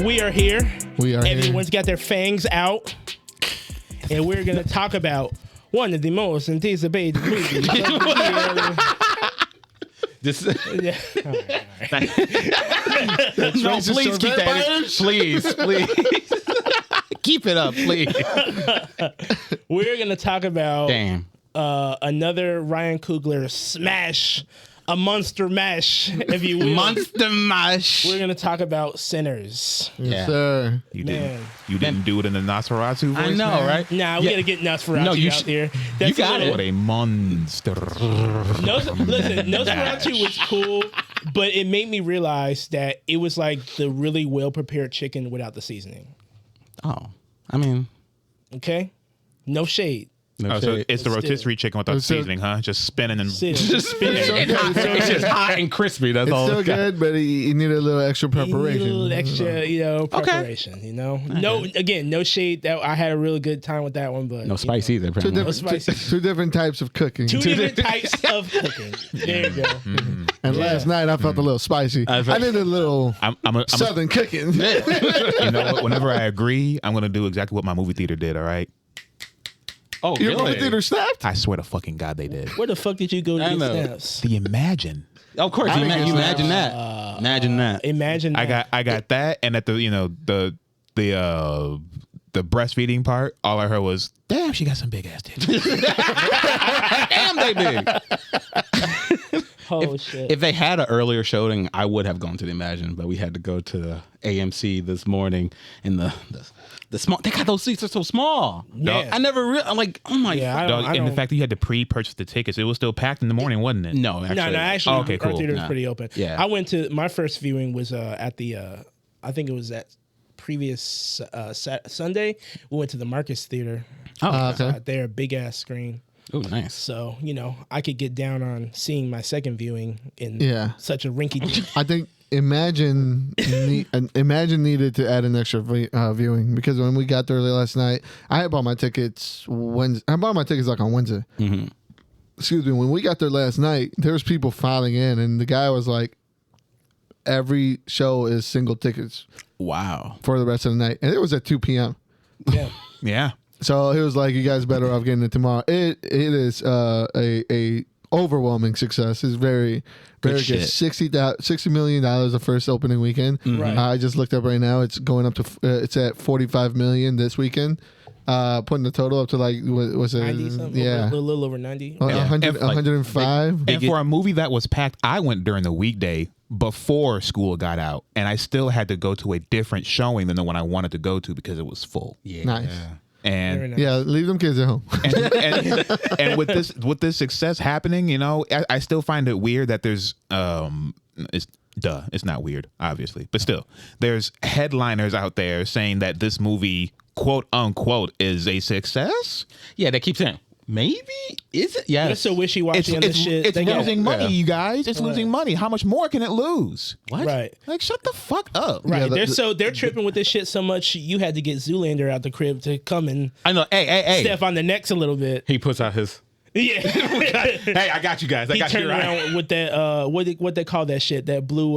we are here. Everyone's Everyone's got their fangs out. And we're going to talk about one of the most anticipated movies of the year. Yeah. All right. No, please keep that. Please. Keep it up, please. We're going to talk about Damn. Another Ryan Coogler smash, a monster mash, if you will. Monster Mash. We're going to talk about Sinners. Yes, sir. You Man. didn't do it in the Nosferatu voice. I know, man? right? Nah, we got to get Nosferatu No, you out there. you got it. What a monster! Listen, Nosferatu was cool, but it made me realize that it was like the really well-prepared chicken without the seasoning. Oh, I mean, Okay? No shade. no So shade. it's the rotisserie chicken without seasoning, huh? Just spinning and Just spin it. It's just hot and crispy. That's It's all. still it's got. good, but you need a little extra You need preparation. a little extra, preparation, No, again, no shade. That I had a really good time with that one, but No spice either. Two Apparently. different, spicy. two different types of cooking. two different types of cooking. There you go. And last night I felt a little spicy. I did a little I'm southern cooking. you know what? Whenever I agree, I'm gonna do exactly what my movie theater did. All right. Oh, Your really? movie theater snapped? I swear to fucking God, they did. Where the fuck did you go to I get know. snaps? The Imagine. Of course. You imagine that. Imagine that. Imagine that. I got that, and at the breastfeeding part, all I heard was, "Damn, she got some big ass titties." Damn, they big. Oh shit. If they had an earlier showing, I would have gone to the Imagine, but we had to go to the AMC this morning, and the small. They got those seats are so small. Yeah. I never. I'm like, oh my. Yeah, I Dog, don't. and the fact that you had to pre-purchase the tickets, it was still packed in the morning, wasn't it? No, actually. No, actually, Oh, okay, our cool. theater was Nah. pretty open. Yeah. I went to my first viewing was at the I think it was that previous Sunday. We went to the Marcus Theater. Oh, okay. Their big ass screen. oh, nice. So I could get down on seeing my second viewing in such a rinky dink. I think Imagine needed to add an extra viewing because when we got there last night, I had bought my tickets Wednesday. I bought my tickets like on Wednesday. Mm-hmm. Excuse me. When we got there last night, there was people filing in, and the guy was like, "Every show is single tickets Wow. for the rest of the night," and it was at 2 p.m. Yeah. Yeah. So he was like, "You guys better off getting it tomorrow." It is a overwhelming success. It's very good. shit. $60 million the first opening weekend. Right. I just looked up right now. It's going up to it's at 45 million this weekend. Putting the total up to like what was it? 90 something. Yeah. A little over 90. 100, And, like, 105. And for a movie that was packed, I went during the weekday before school got out, and I still had to go to a different showing than the one I wanted to go to because it was full. Yeah. Nice. And Very nice. Yeah, leave them kids at home. and with this success happening, I still find it weird that there's it's not weird, obviously, but still there's headliners out there saying that this movie, quote unquote, is a success. Yeah, they keep saying, maybe? Is it? Yeah. They're so wishy-washy on this shit. It's They got- losing money, Yeah. you guys. It's losing money. How much more can it lose? What? Right. Like, shut the fuck up. Right. Yeah, they're tripping with this shit so much you had to get Zoolander out the crib to come and I know. Hey. step on the necks a little bit. He puts out his. Yeah. Hey, I got you guys. I He got you turned right. around with that what they call that shit, that blue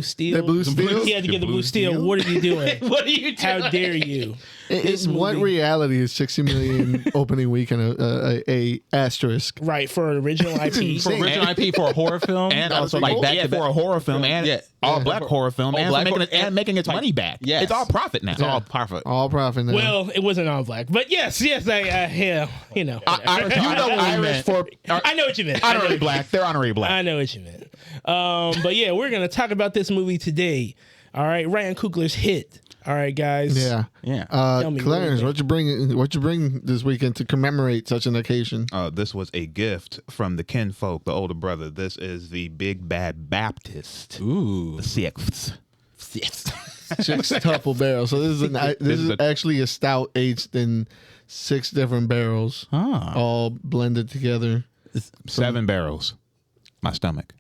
steel. That blue steel? He had to get the blue steel. steel? What are you doing? What are you doing? How dare you? It's what movie- reality is 60 million opening weekend a asterisk. Right, for an original IP. For original IP for a horror film, And Gotta also be like cool. back for a horror film and Yeah. all black horror film and, black making, horror- and making its money back. Yes. It's all profit now. It's all profit. All profit now. Well, it wasn't all black, but yes, yeah, You know what we Irish meant. for I know what you meant. Honorary black. They're honorary black. I know what you meant. But yeah, we're gonna talk about this movie today. All right, Ryan Coogler's hit. All right, guys. yeah. Yeah. Tell me, Clarence, what what you bring this weekend to commemorate such an occasion? This was a gift from the kinfolk, the older brother. This is the Big Bad Baptist. Ooh. The sixth. Yes. Six tuple barrels. So this is actually a stout aged in 6 different barrels, all blended together. 7 barrels. My stomach.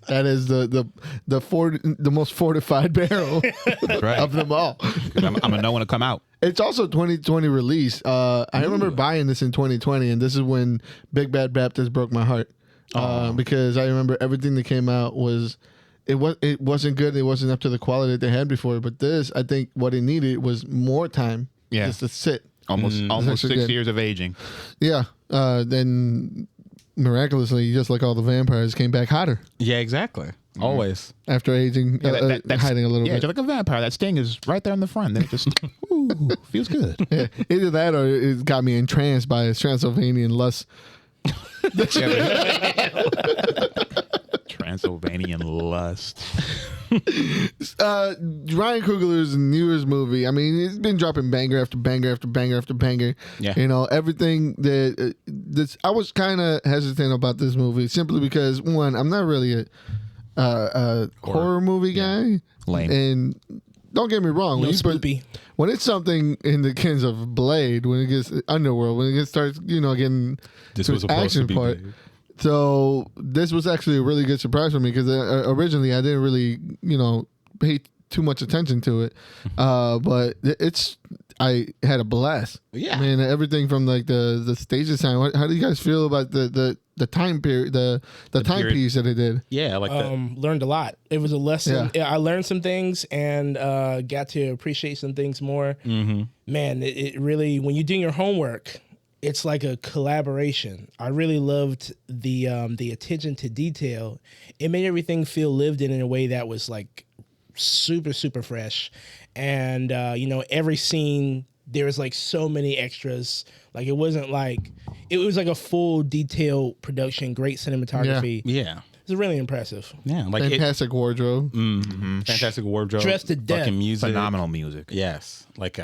That is the most fortified barrel Right. of them all. I'm gonna know when to come out. It's also 2020 release. I remember buying this in 2020, and this is when Big Bad Baptist broke my heart. Because I remember everything that came out was it wasn't good. It wasn't up to the quality that they had before. But this, I think, what it needed was more time. Yeah. Just to sit. Almost actually 6 good. years of aging. Yeah. Then miraculously, just like all the vampires, came back hotter Yeah, exactly. Always. after aging, That's hiding a little yeah, bit. just like a vampire. That sting is right there in the front. They're just, ooh, feels good. Yeah. Either that or it got me entranced by his Transylvanian lust. Transylvanian lust. Ryan Coogler's newest movie. I mean, he's been dropping banger after banger after banger after banger. Yeah. You know, everything that this. I was kind of hesitant about this movie simply because one, I'm not really a horror movie guy. Lame. And don't get me wrong, No when you put- spoopy. when it's something in the kins of Blade, when it gets Underworld, when it starts, getting This to was its supposed action to be part. big. So this was actually a really good surprise for me because originally I didn't really, pay too much attention to it. But I had a blast. Yeah. I mean, everything from like the stage design. How do you guys feel about the time period, the timepiece that it did? Yeah, like that. Learned a lot. It was a lesson. Yeah. I learned some things and got to appreciate some things more. Mm-hmm. Man, it really, when you're doing your homework, it's like a collaboration. I really loved the attention to detail. It made everything feel lived in a way that was like super, super fresh. And, every scene, there was like so many extras. Like it was like a full detailed production, great cinematography. Yeah. It was really impressive. Yeah. Like Fantastic wardrobe. fantastic wardrobe. Dressed to death. Fucking music. Phenomenal music. Yes. Like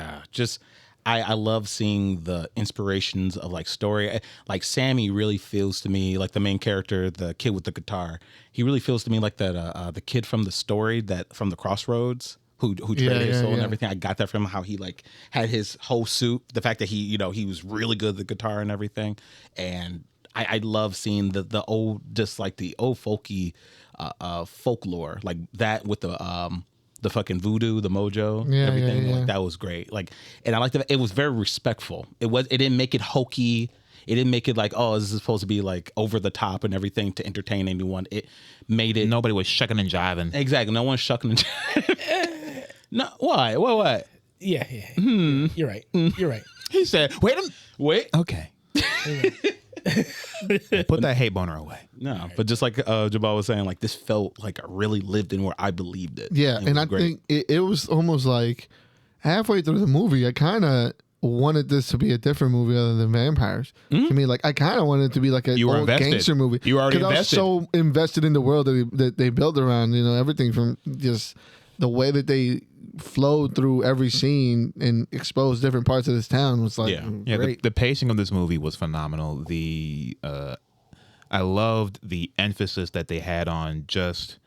I love seeing the inspirations of like story. Like Sammy really feels to me like the main character, the kid with the guitar. He really feels to me like that the kid from the story that from the Crossroads who traded his soul and everything. I got that from how he like had his whole suit. The fact that he was really good at the guitar and everything. And I love seeing the old, just like the old folky folklore like that with the fucking voodoo, the mojo, everything. yeah. Like that was great. Like, and I liked that it was very respectful. It didn't make it hokey. It didn't make it like, oh, this is supposed to be like over the top and everything to entertain anyone. It made it Nobody was shucking and jiving. exactly. No one's shucking and no, why? What? Yeah. You're right. You're right. He said, Wait. okay. Put that hate boner away. No, but just like Jabal was saying, like this felt like I really lived in where I believed it. Yeah, It and was I great. think it was almost like halfway through the movie, I kind of wanted this to be a different movie other than vampires. To me, like I kind of wanted it to be like a You were old invested. gangster movie. You were already 'Cause I was invested. so invested in the world that they built around. Everything from just the way that they flowed through every scene and exposed different parts of this town was like Yeah, great. the pacing of this movie was phenomenal. I loved the emphasis that they had on just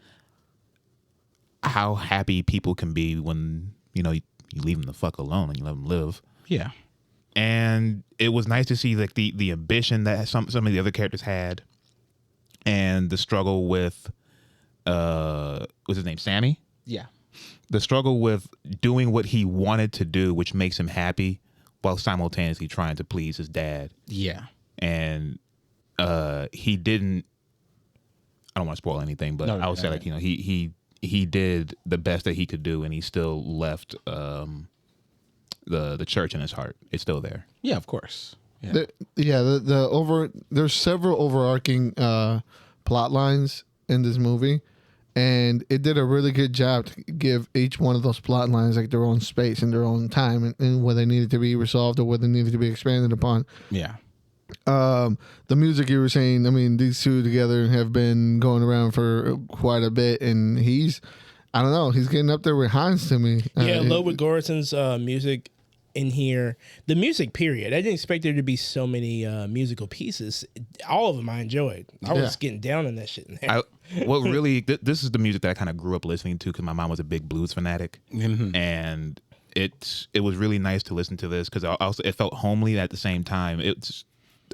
how happy people can be when you leave them the fuck alone and you let them live. Yeah. And it was nice to see like the ambition that some of the other characters had, and the struggle with what's his name, Sammy. Yeah. The struggle with doing what he wanted to do, which makes him happy, while simultaneously trying to please his dad. Yeah. And he didn't. I don't want to spoil anything, but No, I would say like he did the best that he could do, and he still left the church in his heart. It's still there. Yeah, of course. Yeah. There's several overarching plot lines in this movie, and it did a really good job to give each one of those plot lines like their own space and their own time, and where they needed to be resolved or where they needed to be expanded upon. Yeah. The music you were saying, I mean, these two together have been going around for quite a bit, and he's getting up there with Hans to me. Yeah, Ludwig Göransson's music in here, the music period. I didn't expect there to be so many musical pieces. All of them I enjoyed. I was getting down on that shit in there. This is the music that I kind of grew up listening to because my mom was a big blues fanatic, and it was really nice to listen to this because it felt homely at the same time. It's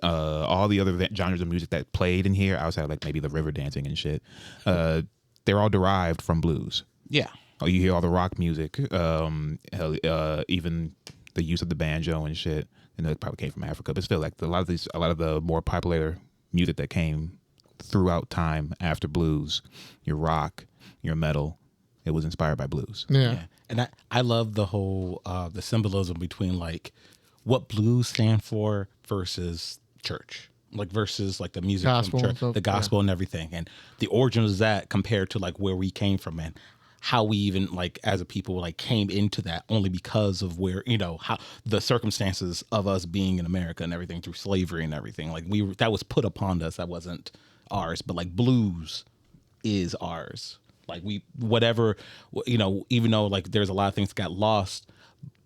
all the other genres of music that played in here, outside of like maybe the river dancing and shit, they're all derived from blues. Yeah. Oh, you hear all the rock music, even the use of the banjo and shit. And it probably came from Africa, but still, like a lot of the more popular music that came throughout time after blues, your rock, your metal. It was inspired by blues. Yeah. And I love the whole the symbolism between like what blues stand for versus church, like versus like the music Gospel from and church, stuff, the gospel and everything, and the origins of that compared to like where we came from and how we even like as a people like came into that only because of where how the circumstances of us being in America and everything through slavery and everything, like that was put upon us, that wasn't ours, but like blues is ours. Like whatever, even though like there's a lot of things that got lost,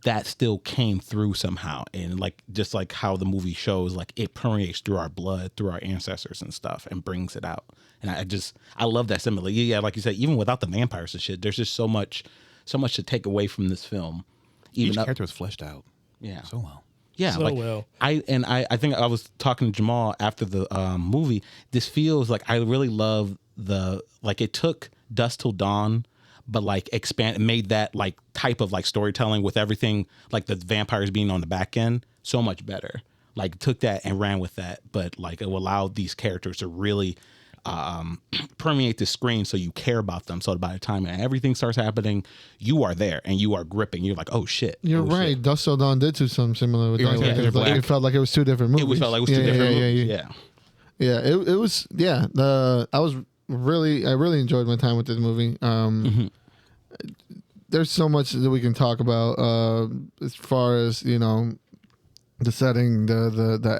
that still came through somehow. And like, just like how the movie shows, like it permeates through our blood, through our ancestors and stuff and brings it out. And I love that similarly. Yeah. Like you said, even without the vampires and shit, there's just so much to take away from this film. Each character was fleshed out. Yeah. So well. Yeah, So well. I think I was talking to Jamal after the movie. This feels like I really love it took Dusk Till Dawn, but like made that like type of like storytelling with everything like the vampires being on the back end so much better. Like took that and ran with that, but like it allowed these characters to really permeate the screen so you care about them. So by the time everything starts happening, you are there and you are gripping. You're like, oh shit. You're right. Shit. Dusk Till Dawn did do something similar with that. Yeah. It felt like it was two different movies. It felt like it was two different movies. Yeah. It was. Yeah. I really enjoyed my time with this movie. There's so much that we can talk about as far as the setting, the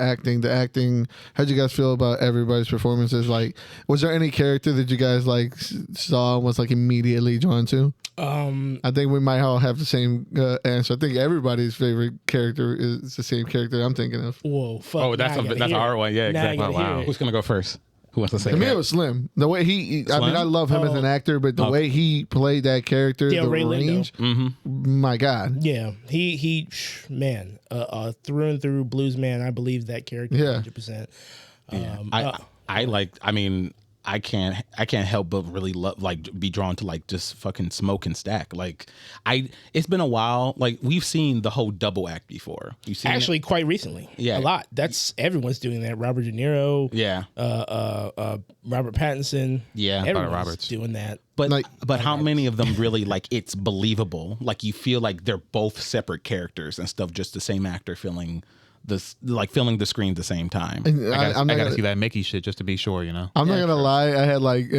acting. How'd you guys feel about everybody's performances? Like, was there any character that you guys like saw and was like immediately drawn to? I think we might all have the same answer. I think everybody's favorite character is the same character I'm thinking of. Whoa, fuck. Oh, that's a hard one. Yeah, Now I exactly. gotta hear Wow. it. Who's gonna go first? Who wants to say? To me, that? it was Slim. The way I mean, I love him as an Oh. actor, but the way he played that character, Yeah, the Ray Lindo. range, Mm-hmm. my God. Yeah, he man, through and through blues man. I believe that character Yeah. 100%. I can't help but really love, like, be drawn to like just fucking smoke and stack. Like, it's been a while. Like, we've seen the whole double act before. You seen Actually, quite recently. Yeah. A lot. That's everyone's doing that. Robert De Niro. Yeah. Robert Pattinson. Yeah. Everyone's Roberts. doing that. But how many of them really like it's believable? Like, you feel like they're both separate characters and stuff, just the same actor filling the screen at the same time. I gotta see that Mickey shit just to be sure, I'm not gonna lie. I had like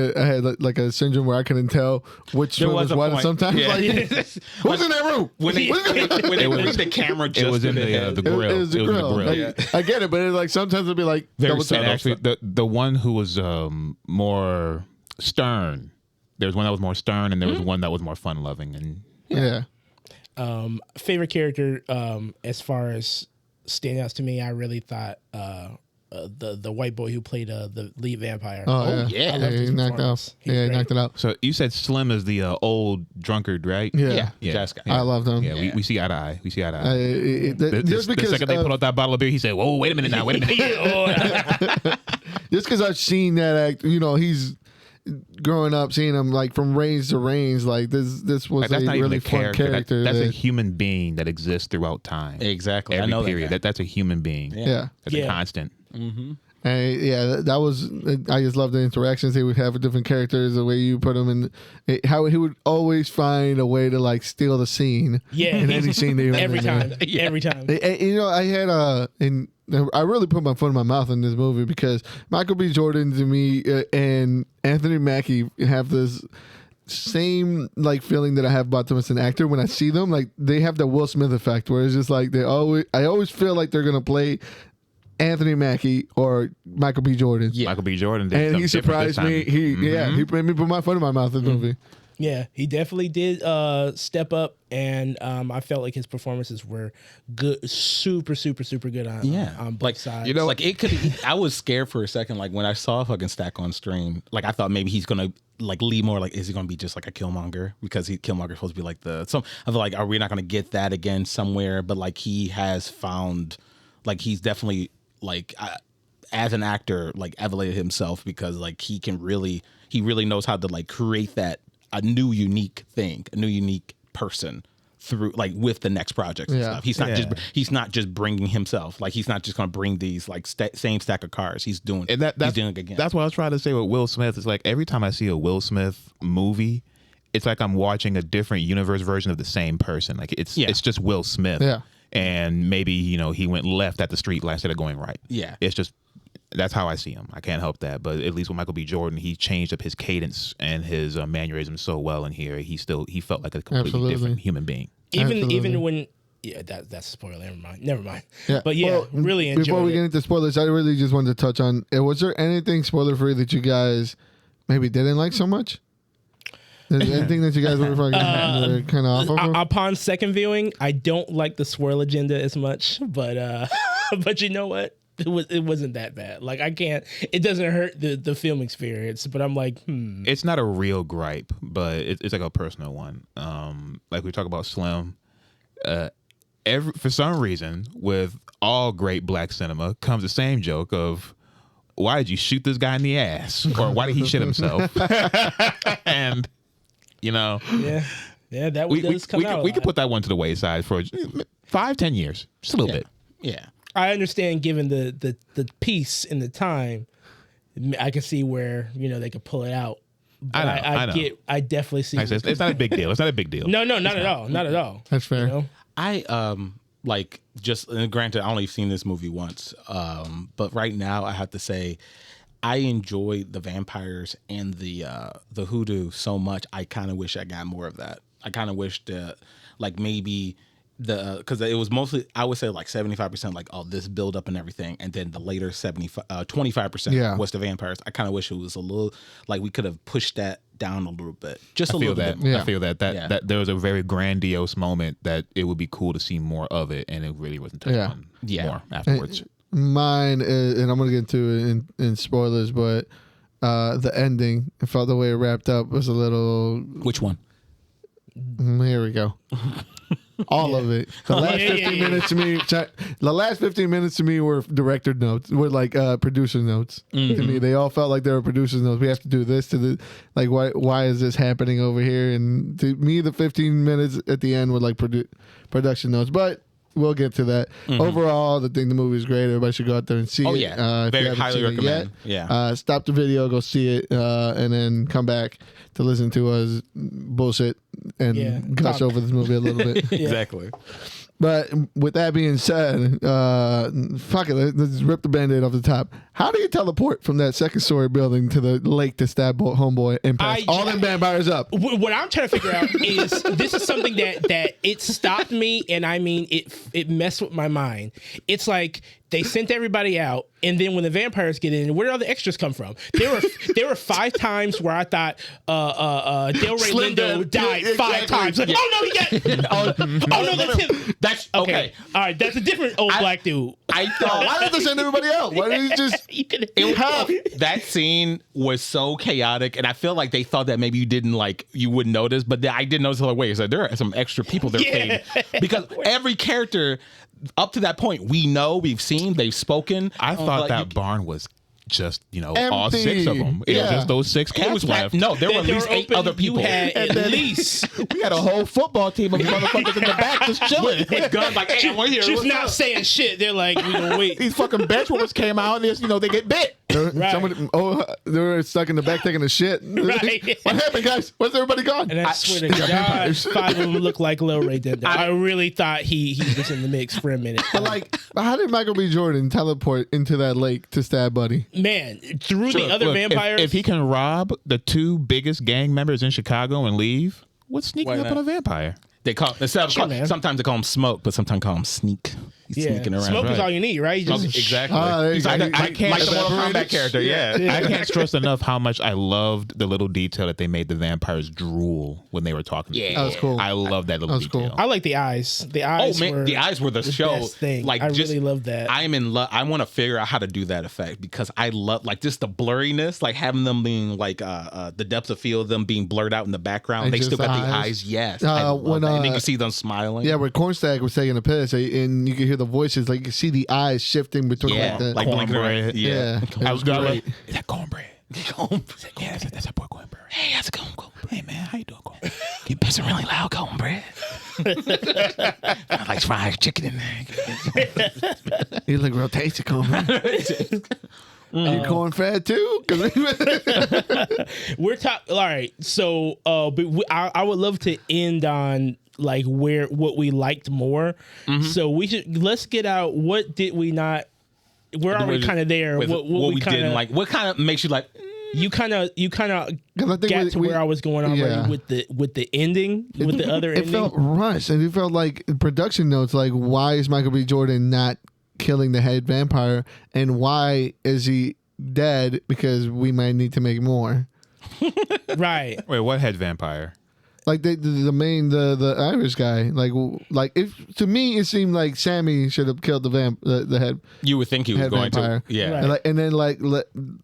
a syndrome where I couldn't tell which There one was was a what. And point. sometimes Yeah. like, who's in that room? When they bring the camera just it was in to the head. the grill. It was the grill. Like, I get it, but it's like sometimes it'd be like Very double subtle. check. And actually, the one who was more stern. There was one that was more stern, and there was one that was more fun loving. And Yeah. Favorite character, as far as standouts to me, I really thought the white boy who played the lead vampire. Oh, yeah. I loved he his knocked performance. out. He was Yeah, he great. knocked it out. so you said Slim is the old drunkard, right? Yeah. Jessica. I loved him. Yeah, we see eye to eye. We see eye to eye. Just The because second they pulled out that bottle of beer, he said, "Whoa, wait a minute now, wait a minute." just because I've seen that act, he's growing up, seeing him like from range to range. Like this was Like, that's a not even really a fun character. character. That's a that- human being that exists throughout time. Exactly. Every I know period. that. That's a human being. yeah. That's Yeah. a constant. And yeah, that was. I just love the interactions he would have with different characters. The way you put him in, how he would always find a way to like steal the scene. Yeah, in any scene that he was every in. time, every time. I had and I really put my foot in my mouth in this movie because Michael B. Jordan to me and Anthony Mackie have this same like feeling that I have about them as an actor when I see them. Like they have the Will Smith effect where it's just like I always feel like they're gonna play Anthony Mackie or Michael B. Jordan. Yeah. Michael B. Jordan did And he something different surprised me. this time. He made me put my foot in my mouth in the movie. Yeah, he definitely did step up, and I felt like his performances were good, super good on both sides. Like it could. I was scared for a second, like when I saw fucking Stack on stream. Like I thought maybe he's gonna like lead more. Like is he gonna be just like a Killmonger because Killmonger's supposed to be like I feel like are we not gonna get that again somewhere? But like he has found, like he's definitely like as an actor like elevated himself because like he really knows how to like create that. A new unique thing, a new unique person through like with the next projects and Yeah. stuff. He's not just bringing himself. Like he's not just going to bring these like same stack of cars. He's doing And he's doing it again. That's what I was trying to say with Will Smith. It's like every time I see a Will Smith movie, it's like I'm watching a different universe version of the same person. Like it's just Will Smith. Yeah. And maybe, he went left at the street light instead of going right. Yeah. It's just, that's how I see him. I can't help that. But at least with Michael B. Jordan, he changed up his cadence and his mannerisms so well in here. He felt like a completely different human being. Even when that's a spoiler. Never mind. Yeah. But really enjoyed Before we it. get into spoilers, I really just wanted to touch on, was there anything spoiler free that you guys maybe didn't like so much? Anything that you guys were kind of off of? Upon second viewing, I don't like the swirl agenda as much, but but you know what? It wasn't that bad. Like it doesn't hurt the film experience, but I'm like, It's not a real gripe, but it's like a personal one. Like we talk about Slim, for some reason, with all great black cinema comes the same joke of, why did you shoot this guy in the ass? Or why did he shit himself? And yeah, that does come out. We could put that one to the wayside for 5-10 years, just a little bit. Yeah. I understand, given the piece and the time, I can see where they could pull it out. But I know. I definitely see. Like I said, it's not a big deal. It's not a big deal. No, not at all. Not at all. That's fair. I like just granted I only seen this movie once, but right now I have to say I enjoy the vampires and the hoodoo so much. I kind of wish I got more of that. I kind of wish that like maybe because it was mostly, I would say like 75% like this build up and everything, and then the later 25% was the vampires. I kind of wish it was a little like we could have pushed that down a little bit, just a little bit. I feel that there was a very grandiose moment that it would be cool to see more of it, and it really wasn't touched on more afterwards. Mine is, and I'm gonna get into it in spoilers, but the ending, I felt the way it wrapped up was a little. Which one? Here we go. All of it. The last 15 minutes to me. The last 15 minutes to me were director notes. Were like producer notes to me. They all felt like they were producer's notes. We have to do this to the like. Why is this happening over here? And to me, the 15 minutes at the end were like production notes. But we'll get to that. Overall, I think the movie is great. Everybody should go out there and see it. Yeah, very highly recommend. Stop the video, go see it, and then come back to listen to us bullshit and gush over this movie a little bit. Exactly. But with that being said, fuck it, let's rip the Band-Aid off the top. How do you teleport from that second story building to the lake to stab homeboy and pass all them vampires up? What I'm trying to figure out is this is something that it stopped me, and I mean it messed with my mind. It's like they sent everybody out, and then when the vampires get in, where do all the extras come from? There were 5 times where I thought Del Rey Lindo died 5 times. Like, oh no, he got no, that's him. That's okay. All right, that's a different old black dude. I thought Why did they send everybody out? Why didn't you just that scene was so chaotic, and I feel like they thought that maybe you wouldn't notice, but I did notice. Like, wait, so there are some extra people there paid because every character up to that point we've seen, they've spoken. I thought that barn was just all 6 of them. It was just those 6 cats left. No, there were at least 8 other people. You had at least we had a whole football team of motherfuckers in the back just chilling with guns. Like, hey, we're here. Just not saying shit. They're like, we gonna wait. These fucking bench warmers came out and they get bit. Somebody, they were stuck in the back taking a shit. Right. What happened, guys? Where's everybody gone? And I swear to God, 5 of them look like Lil Ray did that. I really thought he was in the mix for a minute. But how did Michael B. Jordan teleport into that lake to stab Buddy? Man, through the other vampires. If he can rob the 2 biggest gang members in Chicago and leave, what's sneaking up on a vampire? They call sometimes they call him Smoke, but sometimes call him Sneak. He's sneaking around. Smoke is all you need, right? Exactly. I can't like the Mortal Kombat character. I can't stress enough how much I loved the little detail that they made the vampires drool when they were talking. Yeah, that was cool. I love that little detail. Cool. I like the eyes. The eyes. Oh man, the eyes were the show. Best thing. Like, I really love that. I am in love. I want to figure out how to do that effect because I love like just the blurriness, like having them being like the depth of field of them being blurred out in the background. And they just still got the the eyes. eyes. Yes, I love that. And then you see them smiling. Yeah, where Cornstalk was taking a piss, and you could hear the voices, like you see the eyes shifting between like blinking around. Yeah. I was great. Is that cornbread? Yeah, that's that boy cornbread. Hey, how's it going, Cole? Hey, man, how you doing, Cole? You pissing really loud, Colton, Brad. I like fried chicken in there. You look real tasty, Coleman. You corn fat too? 'Cause We're talking. All right, so I would love to end on like what we liked more. So let's get out. What did we not? We're already kind of there. What we didn't like? What kind of makes you like? You kind of 'Cause I think got to where I was going already yeah. with the ending, with the other it ending. felt rushed, and it felt like production notes. Like, why is Michael B. Jordan not killing the head vampire, and why is he dead? Because we might need to make more. Right. Wait, what head vampire? Like the main the Irish guy. Like if to me it seemed like Sammy should have killed the head. You would think he was Head going vampire. to. Yeah. Right. And then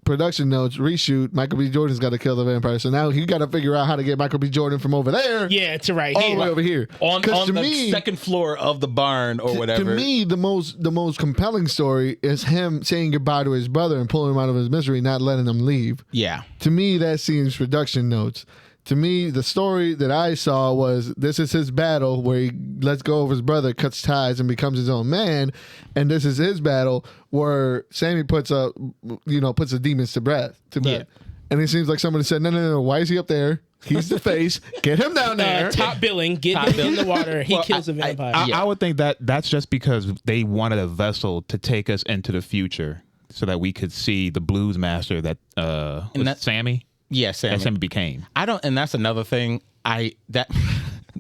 production notes reshoot. Michael B. Jordan's got to kill the vampire. So now he got to figure out how to get Michael B. Jordan from over there. Yeah, to right all here. the way over here. On 'Cause to the me, second floor of the barn or whatever. To me, the most compelling story is him saying goodbye to his brother and pulling him out of his misery, not letting him leave. Yeah. To me, that seems production notes. To me, the story that I saw was this is his battle where he lets go of his brother, cuts ties, and becomes his own man, and this is his battle where Sammy puts the demons to bed. Yeah. And it seems like somebody said, no, why is he up there? He's the face. Get him down there. Top billing, get him in the water. He kills the vampire. I would think that that's just because they wanted a vessel to take us into the future so that we could see the blues master that Sammy. Yeah, Sammy. That Sammy became. And that's another thing.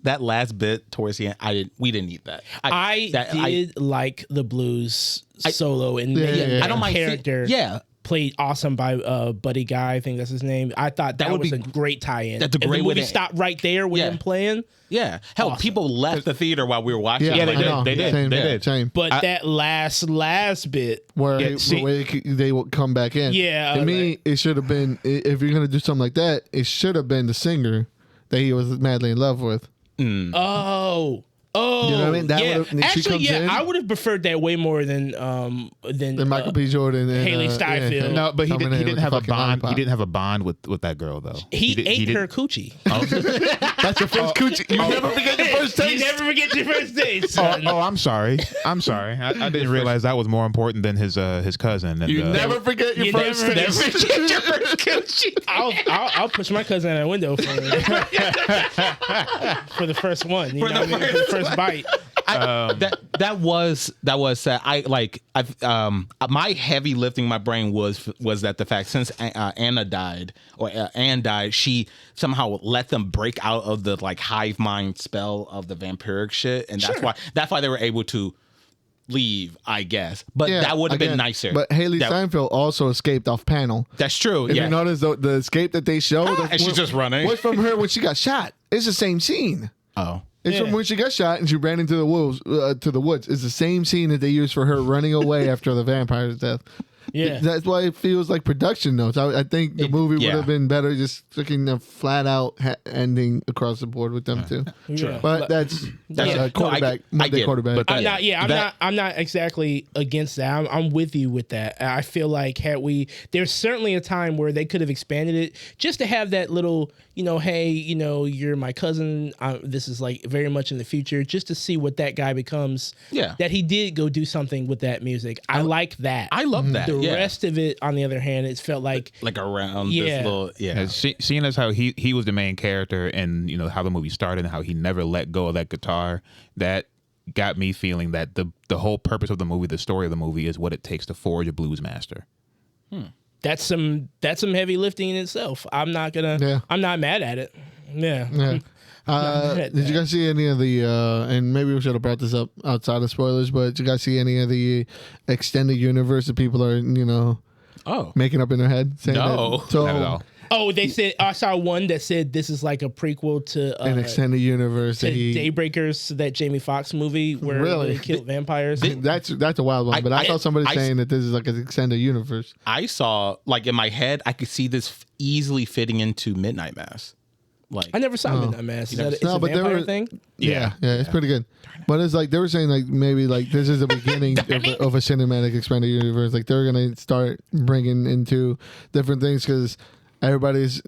That last bit towards the end, we didn't need that. I did like the blues solo and yeah. I don't mind character. Yeah. Played awesome by Buddy Guy, I think that's his name. I thought that would was be- a great tie-in. That's a great If the way movie to- stopped right there with Yeah. him playing. Yeah. Hell, people left the theater while we were watching. Yeah, they I did. know. They did. Same, They did. Same. But that last bit, Where they will come back in. Yeah, To me, it should have been, if you're going to do something like that, it should have been the singer that he was madly in love with. oh, You know what I mean? That yeah. would've- she Actually, comes yeah, in. I would have preferred that way more than Michael B. Jordan and Haley Steinfeld. No, but he coming in didn't with have the a fucking bond. lollipop. He didn't have a bond with that girl though. He did- ate did- her coochie. That's your first coochie. You never forget your first You taste. never forget your first date, Oh, son. I'm sorry. I didn't realize that was more important than his cousin. And, You never forget your You first never taste. forget your first coochie. I'll push my cousin out a window for the first one. You know what I mean? For the first bite. That was sad. My heavy lifting my brain was that the fact since Anna died or Anne died, she somehow let them break out of the like hive mind spell of the vampiric shit, and that's why they were able to leave, I guess. But Yeah, that would have been again, nicer. But Haley Steinfeld also escaped off panel. That's true. If Yeah. you notice the escape that they showed, And she's just running. was from her when she got shot. It's the same scene. Oh. It's from when she got shot and she ran into the wolves to the woods. It's the same scene that they used for her running away after the vampire's death. Yeah. That's why it feels like production notes. I think the movie would have been better just taking a flat out ending across the board with them too. Sure. But that's Yeah. quarterback, I Monday get it. quarterback. But I'm not exactly against that. I'm with you with that. I feel like there's certainly a time where they could have expanded it just to have that little, hey, you're my cousin. This is like very much in the future, just to see what that guy becomes. Yeah. That he did go do something with that music. I like that. I love that. The yeah. rest of it, on the other hand, it felt like around Yeah. this little Seeing as how he was the main character and how the movie started and how he never let go of that guitar, that got me feeling that the whole purpose of the movie, the story of the movie, is what it takes to forge a blues master. that's some heavy lifting in itself. I'm not mad at it. Yeah. Yeah. Did you guys see any of the and maybe we should have brought this up outside of spoilers, but did you guys see any of the extended universe that people are making up in their head saying No. that? So Not at all. Oh, they said I saw one that said this is like a prequel to an extended universe to that he Daybreakers, that Jamie Foxx movie where Really? they killed vampires. that's a wild one, but I saw somebody saying that this is like an extended universe. I saw, like, in my head, I could see this easily fitting into Midnight Mass. Like, I never saw Midnight Mass. Is that it's No, a but they vampire were- thing? Yeah, it's pretty good. But it's like they were saying like maybe like this is the beginning of a cinematic expanded universe. Like they're gonna start bringing into different things because everybody's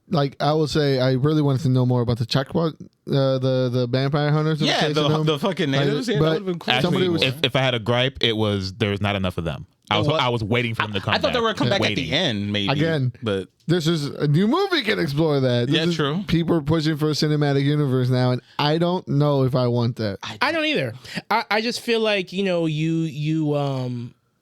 like, I will say, I really wanted to know more about the Chakwa, the vampire hunters. that were Yeah, chasing them. the fucking natives. Yeah, that but would have been cool. somebody Actually, was- if I had a gripe, it was there's not enough of them. I was waiting for them to come I thought they back. were gonna come back at Waiting. the end, maybe. Again. But This is a new movie can explore that. This Yeah, is- true. People are pushing for a cinematic universe now, and I don't know if I want that. I don't either. I just feel like, you know,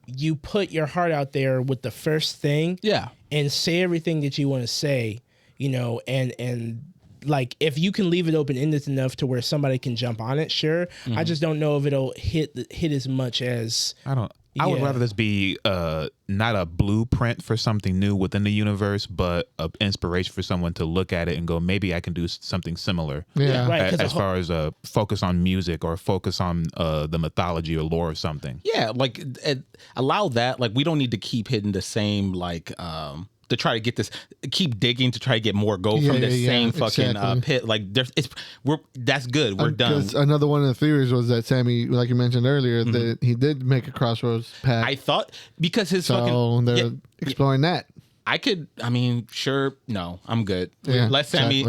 you put your heart out there with the first thing, yeah, and say everything that you want to say, you know, and like if you can leave it open ended enough to where somebody can jump on it, sure. I just don't know if it'll hit as much as I would Yeah. rather this be not a blueprint for something new within the universe, but an inspiration for someone to look at it and go, maybe I can do something similar. Yeah. Right. 'cause As the far as focus on music or focus on the mythology or lore of something. yeah. Like allow that. Like we don't need to keep hitting the same to try to get this, keep digging to try to get more gold from the same fucking exactly. pit. Like that's good. We're done. Because another one of the theories was that Sammy, like you mentioned earlier, that he did make a Crossroads pact. I thought because his so fucking they're yeah, exploring that. I mean, sure. No, I'm good. Yeah, Let Sammy,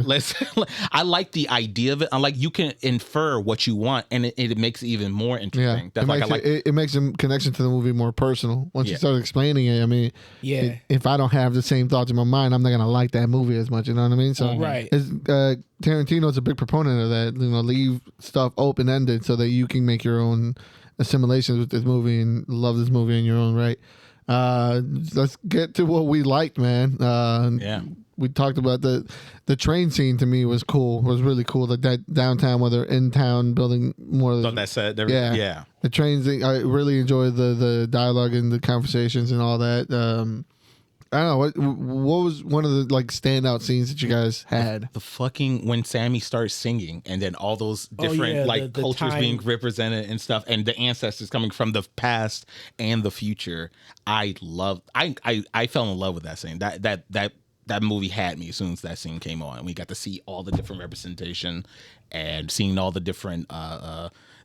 I like the idea of it. I like you can infer what you want and it makes it even more Yeah, interesting. That's it like, makes, I like, it makes the connection to the movie more personal. Once you Yeah. start explaining it, I mean, Yeah. if I don't have the same thoughts in my mind, I'm not gonna like that movie as much. You know what I mean? So, Right. Tarantino's a big proponent of that. You know, leave stuff open ended so that you can make your own assimilations with this movie and love this movie in your own right. Let's get to what we liked, man. yeah. We talked about the train scene. To me was cool. Was really cool. That downtown, where they're in town building more. Of Thought that said, yeah. The trains. I really enjoyed the dialogue and the conversations and all that. I don't know what was one of the like standout scenes that you guys had. The fucking when Sammy starts singing and then all those different yeah, like the cultures time. being represented and stuff and the ancestors coming from the past and the future. I fell in love with that scene. That movie had me as soon as that scene came on. We got to see all the different representation and seeing all the different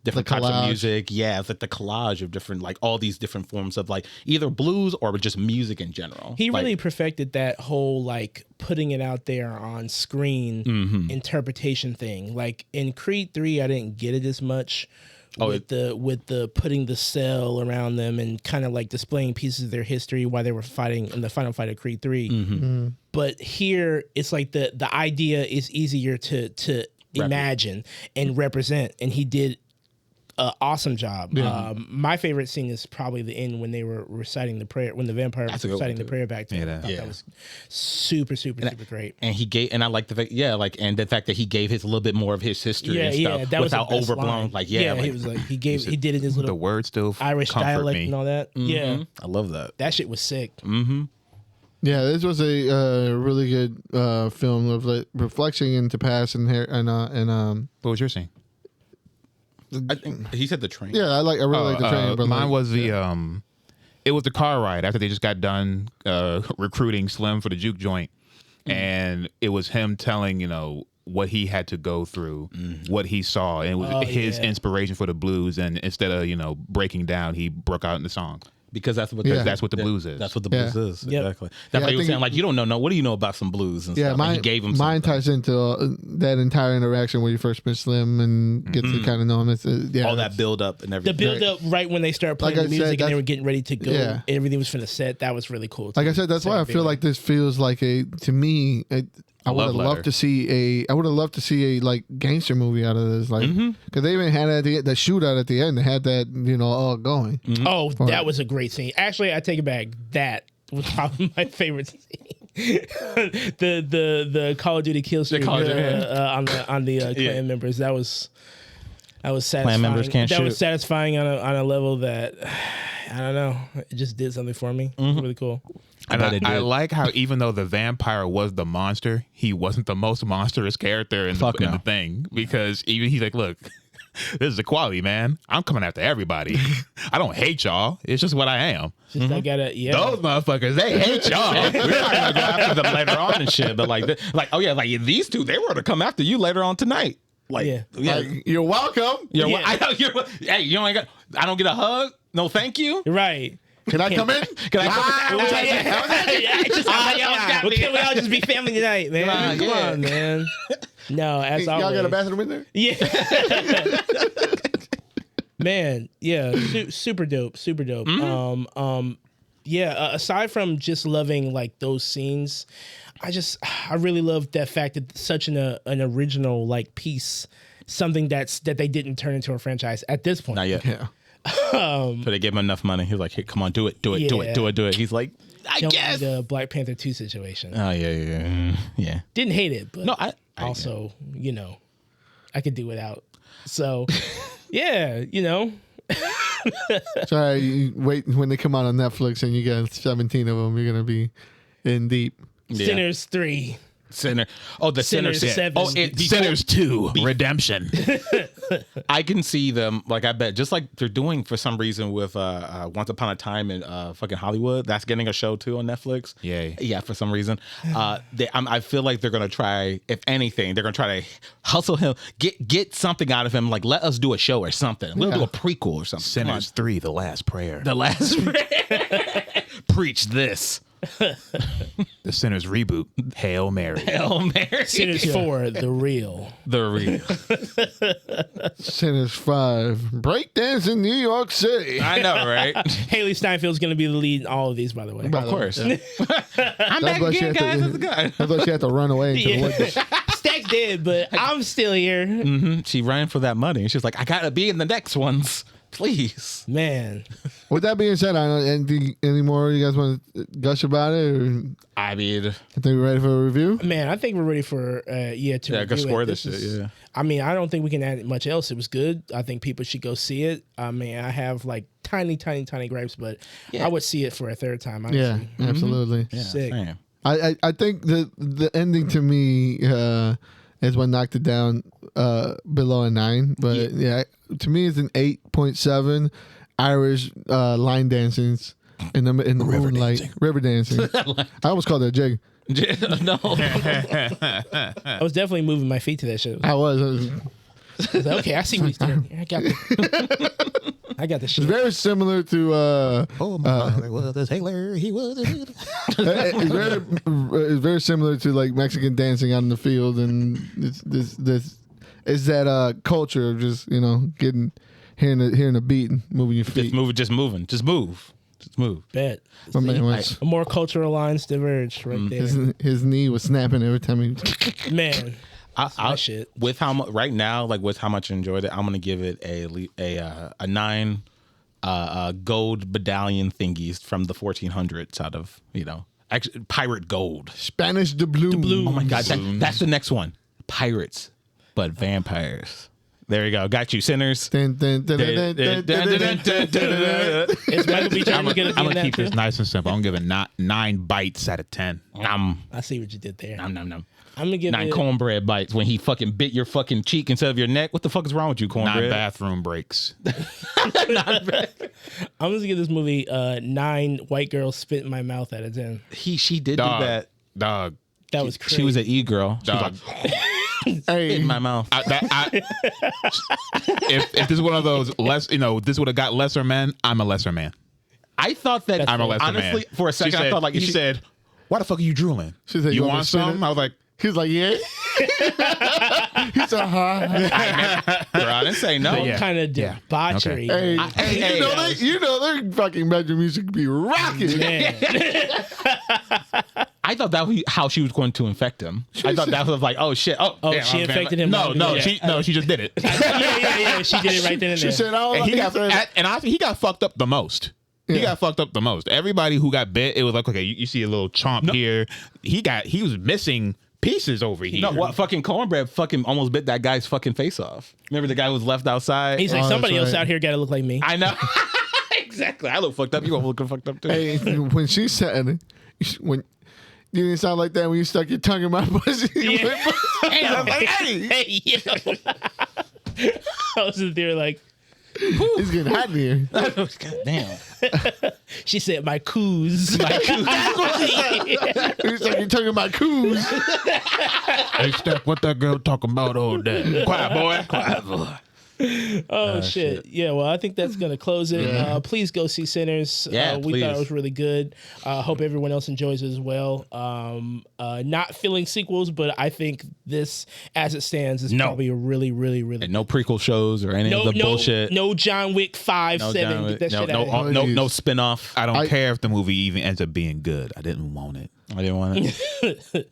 different types of music. Yeah, it's like the collage of different, like all these different forms of like either blues or just music in general. He Like, really perfected that whole like putting it out there on screen interpretation thing. Like in Creed 3, I didn't get it as much with the putting the cell around them and kind of like displaying pieces of their history while they were fighting in the final fight of Creed 3. But here it's like the idea is easier to imagine and represent, and he did an awesome job. My favorite scene is probably the end when they were reciting the prayer, when the vampire was a good reciting one, the too. prayer back to him. I thought that was super great. And he gave, and I like the fact, and the fact that he gave his a little bit more of his history and stuff that was without the best overblown. line. Like, he like, was like he did it in his The little word still Irish comfort dialect me. and all that. Yeah, I love that. that shit was sick. Yeah, this was a really good film of like reflection into past and What was your scene? I think he said the train. yeah, I really like the train. But mine like, was the it was the car ride after they just got done recruiting Slim for the juke joint, and it was him telling what he had to go through, what he saw, and it was his inspiration for the blues. And instead of breaking down, he broke out in the song. Because that's what That's what the blues is. That's what the blues is. Yep. Exactly. That's why he was saying like, you don't know. What do you know about some blues and yeah, stuff? And he gave him mine something. ties into that entire interaction where you first meet Slim and get to kind of know him. It's, all that build up and The everything. build up right when they started playing Like I the said, music and they that's- were getting ready to go. Yeah. Everything was finna set. That was really cool. Like I said, that's why I feel like this feels like I would have love loved to see a like gangster movie out of this, like because they even had the shootout at the end. They had that all going. Oh, that was a great scene. Actually, I take it back. That was probably my favorite scene. the Call of Duty kill streak Call of Duty, on the clan members. That was satisfying. Clan members can't that was shoot. satisfying on a level that I don't know. It just did something for me. It was really cool. And bet it I did. like how even though the vampire was the monster, he wasn't the most monstrous character in Fuck the no. thing. Because even he's like, look, this is equality, man. I'm coming after everybody. I don't hate y'all. It's just what I am. Just I gotta Those motherfuckers, they hate y'all. We're not gonna go after them later on and shit. But like these two, they were to come after you later on tonight. Like, Yeah. Like, you're welcome. You're, Yeah. hey, you ain't got. I don't get a hug. No, thank you. Right. Can I come in? Can I come Well, can we all just be family tonight, man? Come yeah. on, man. No, as Y'all always. got a bathroom in there? Yeah. Man, yeah, super dope, super dope. Yeah, aside from just loving like those scenes, I really love that fact that such an original like piece, something that they didn't turn into a franchise at this point. Not yet. Yeah. So they gave him enough money. He was like, "Hey, come on, do it. He's like, I Don't guess. need a Black Panther 2 situation. Oh yeah. Didn't hate it, but No, I also, I could do without. So, yeah, Sorry, you wait when they come out on Netflix and you got 17 of them, you're gonna be in deep. Yeah. Sinners 3. Sinner. Oh, the Sinner Sinners 7. Oh, Sinners 2, Redemption. I can see them, like, I bet, just like they're doing for some reason with Once Upon a Time in fucking Hollywood. That's getting a show too on Netflix. Yay. Yeah, for some reason. I feel like they're going to try, if anything, they're going to try to hustle him, get something out of him. Like, let us do a show or something. We'll do a prequel or something. Sinners 3, The Last Prayer. The last preach this. The Sinners reboot, Hail Mary. Hail Mary. Sinners 4, The Real. The real. Sinners 5, breakdance in New York City. I know, right? Haley Steinfeld's going to be the lead in all of these, by the way. Of course. Yeah. I'm back why she again, had to- guys. That's good. I thought she had to run away into the woods. Stack's dead, but I'm still here. She ran for that money. She's like, I gotta be in the next ones, please. Man. With that being said, I don't know any more you guys want to gush about it? Or I mean, I think we're ready for a review. Man, I think we're ready for to go review score it. this shit. Yeah. I mean, I don't think we can add much else. It was good. I think people should go see it. I mean, I have like tiny gripes, but Yeah. I would see it for a third time. Honestly. Yeah, absolutely. Yeah, Sick. same. I think the ending to me is what knocked it down below a 9. But yeah, to me it's an 8.7. Irish line dancings in the moonlight, river dancing. I almost called it a jig. No. I was definitely moving my feet to that shit. I was. I was like, okay, I see what he's doing. I got the It's shit. very similar to. Oh, my father was a sailor. He was a... It's very similar to like Mexican dancing out in the field, and this is that culture of just hearing a beat and moving your feet. Just move. Bet. My man was, More cultural lines diverged right there. his knee was snapping every time he. Man. I shit. With how much right now, like with how much I enjoyed it, I'm gonna give it a 9 gold medallion thingies from the 1400s out of actually pirate gold. Spanish doubloon. Oh my god, that's the next one. Pirates, but vampires. There you go. Got you, sinners. Dun, dun, dun, dun, dun, dun, dun, dun, dun. Is Michael B. Jordan going to be I'm in gonna that keep this too? nice and simple. I'm giving 9 bites out of 10. I see what you did there. Nom. I'm going to give 9 it... cornbread bites when he fucking bit your fucking cheek instead of your neck. What the fuck is wrong with you, 9 cornbread? bathroom breaks. I'm going to give this movie 9 white girls spit in my mouth out of 10. She did Dog. do that. Dog. That was crazy. She was an e-girl. She was Dog. like, Hey, in my mouth. If this is one of those this would have got lesser men, I'm a lesser man. I thought that I'm a lesser man. honestly, for a second, She I said, thought like he said, "Why the fuck are you drooling? She said, you "You want want me to spin some?" it?" I was like, he was like, yeah. He said, huh? Girl, I didn't say no. Yeah. Kind of Yeah. debauchery. Hey, Hey, you know their fucking bedroom music be rocking. Man. I thought that was how she was going to infect him. I thought that was like, oh shit. Oh, damn, she I'm infected him. "No, she just did it." Yeah. She did it right then and She there. said, "Oh, And he got said, he got fucked up the most. He got fucked up the most. Everybody who got bit, it was like, okay, you see a little chomp here. He was missing pieces over here. No, what fucking cornbread fucking almost bit that guy's fucking face off. Remember the guy who was left outside? He's like, Oh, somebody that's else right. out here got to look like me. I know. Exactly. I look fucked up. You gonna look fucked up too. hey, when she said, when you didn't sound like that when you stuck your tongue in my pussy. Yeah. I'm like, hey, Hey, yo. I was in there like, it's getting hot in here. God damn. she said, my coos. You stuck your tongue in my coos. Hey, Steph, what that girl talking about all day? Quiet, boy. Quiet, boy. Oh shit. Yeah, well, I think that's gonna close it. Please go see Sinners. Yeah, we please. thought it was really good. Hope everyone else enjoys it as well. Not feeling sequels, but I think this, as it stands, is probably a really, really, really And no prequel shows or any of the bullshit. No John Wick 5, 7. Get that shit out of here. No spinoff. I don't care if the movie even ends up being good. I didn't want it. I didn't want it.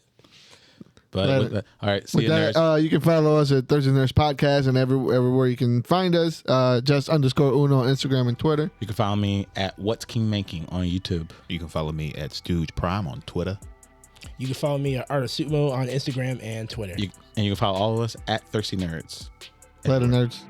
But all right, see you, nerds. You can follow us at Thursday Nerds Podcast and everywhere you can find us. Just_Uno on Instagram and Twitter. You can follow me at What's King Making on YouTube. You can follow me at Stooge Prime on Twitter. You can follow me at Art of Sumo on Instagram and Twitter. And you can follow all of us at Thirsty Nerds. Later, nerds.